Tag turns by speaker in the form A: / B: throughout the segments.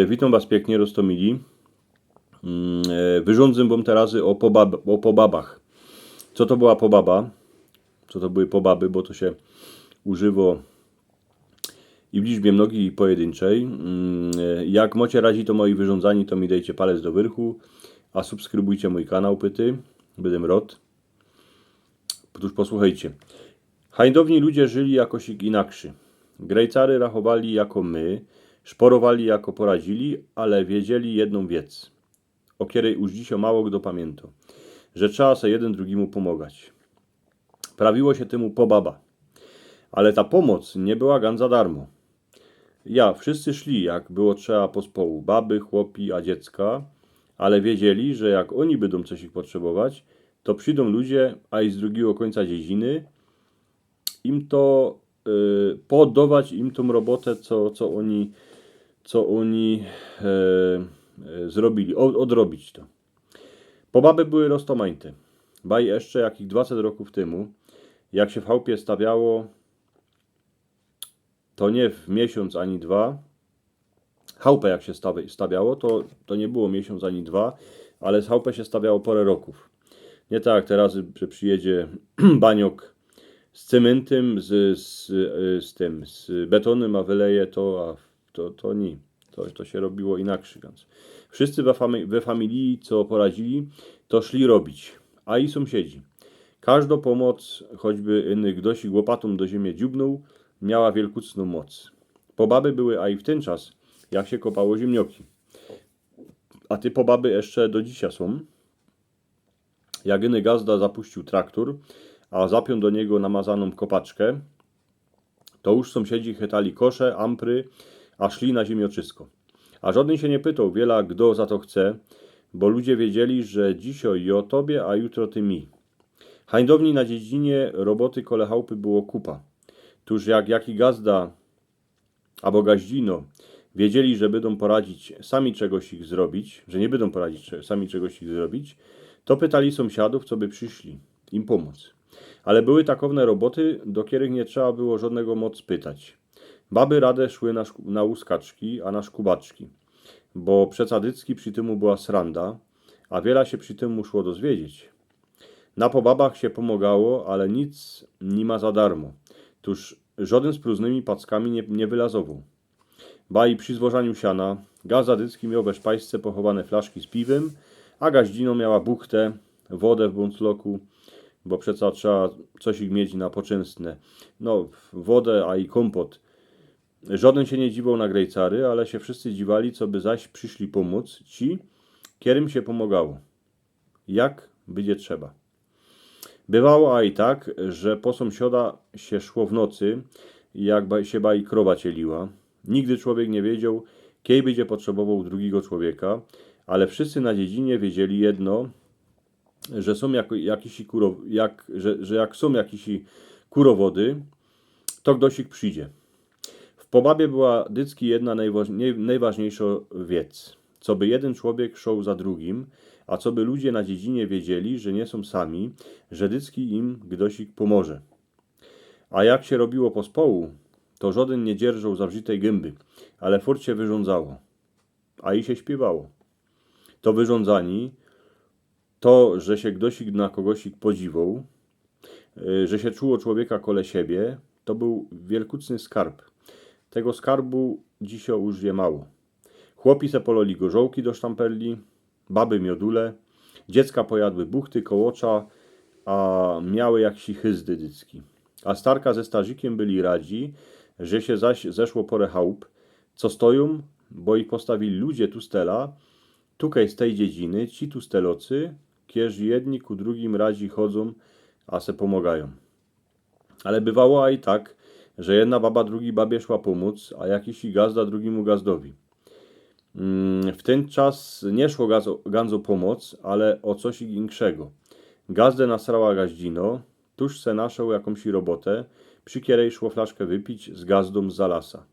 A: Witam Was pięknie, Rostomili. Wyrządzę Wam teraz o pobabach. Co to była pobaba? Co to były pobaby, bo to się używa i w liczbie mnogiej i pojedynczej. Jak macie razi to moi wyrządzani, to mi dajcie palec do wyrchu, a subskrybujcie mój kanał pyty, będę rod. Otóż posłuchajcie. Hańdowni ludzie żyli jakoś inakszy. Grejcary rachowali jako my, szporowali jako poradzili, ale wiedzieli jedną wiec, o której już dzisiaj mało kto pamięta, że trzeba se jeden drugiemu pomagać. Prawiło się temu pobaba, ale ta pomoc nie była gan za darmo. Wszyscy szli, jak było trzeba pospołu, baby, chłopi, a dziecka, ale wiedzieli, że jak oni będą coś ich potrzebować, to przyjdą ludzie, a i z drugiego końca dziedziny, im to poddawać im tą robotę, co oni zrobili, odrobić to. Pobaby były roztomańte. Baj jeszcze jakich 20 roków temu, jak się w chałupie stawiało, to nie w miesiąc ani dwa. Chałupę jak się stawiało, to nie było miesiąc ani dwa, ale z chałupę się stawiało porę roków. Nie tak jak teraz, że przyjedzie baniok z cementem, z betonem, a wyleje to, to nie. To się robiło inaczej. Wszyscy we familii, co poradzili, to szli robić, a i sąsiedzi. Każda pomoc, choćby ktoś łopatą do ziemi dziubnął, miała wielkucną moc. Pobaby były a i w ten czas, jak się kopało ziemnioki. A ty pobaby jeszcze do dzisiaj są. Jak gazda zapuścił traktor, a zapiął do niego namazaną kopaczkę, to już sąsiedzi chytali kosze, ampry, a szli na ziemioczysko. A żaden się nie pytał wiela, kto za to chce, bo ludzie wiedzieli, że dzisiaj o tobie, a jutro ty mi. Hańdowni na dziedzinie roboty kole chałupy było kupa. Tuż jak jaki gazda albo gaździno wiedzieli, że będą poradzić sami czegoś ich zrobić, że nie będą poradzić sami czegoś ich zrobić, to pytali sąsiadów, co by przyszli im pomóc. Ale były takowne roboty, do których nie trzeba było żadnego moc pytać. Baby radę szły na łuskaczki, a na szkubaczki, bo przecadycki przy tymu była sranda, a wiele się przy tym szło dozwiedzieć. Na pobabach się pomagało, ale nic nie ma za darmo. Tuż żaden z próżnymi packami nie wylazował. Baj przy zwożaniu siana, gazadycki miał we szpajsce pochowane flaszki z piwem, a gaździno miała buchtę, wodę w bącloku, bo przeca trzeba coś ich mieć na poczęstne. No, wodę, a i kompot. Żaden się nie dziwał na grejcary, ale się wszyscy dziwali, co by zaś przyszli pomóc ci, którym się pomagało. Jak będzie trzeba. Bywało a i tak, że po sąsiada się szło w nocy, jak się baj krowa cieliła. Nigdy człowiek nie wiedział, kiedy będzie potrzebował drugiego człowieka, ale wszyscy na dziedzinie wiedzieli jedno, że są jak są jakieś kurowody, to ktoś ich przyjdzie. W pobabie była dycki jedna najważniejsza wiec, co by jeden człowiek szł za drugim, a co by ludzie na dziedzinie wiedzieli, że nie są sami, że dycki im ktoś ich pomoże. A jak się robiło pospołu, to żaden nie dzierżał zawrzitej gęby, ale furt się wyrządzało, a i się śpiewało. To wyrządzani, to, że się ktoś na kogoś podziwał, że się czuło człowieka kole siebie, to był wielkucny skarb. Tego skarbu dzisiaj już je mało. Chłopi se pololi gorzołki do sztamperli, baby miodule, dziecka pojadły buchty, kołocza, a miały jakiś hyzdy dycki. A starka ze starzikiem byli radzi, że się zaś zeszło porę chałup, co stoją, bo ich postawili ludzie tu stela, tukaj z tej dziedziny, ci tu stelocy, kież jedni ku drugim radzi chodzą, a se pomagają. Ale bywało a i tak, że jedna baba drugiej babie szła pomóc, a jakiś gazda drugiemu gazdowi. W ten czas nie szło ganzo pomoc, ale o coś inkszego. Gazdę nasrała gaździno, tuż se naszał jakąś robotę, przy której szło flaszkę wypić z gazdą z lasa.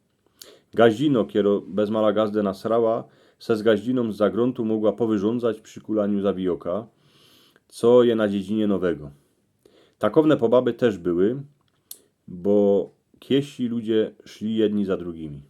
A: Gaździno, kiero bez mala gazdę nasrała, se z gaździną z zagruntu mogła powyrządzać przy kulaniu zawijoka, co je na dziedzinie nowego. Takowne pobaby też były, bo kiesi ludzie szli jedni za drugimi.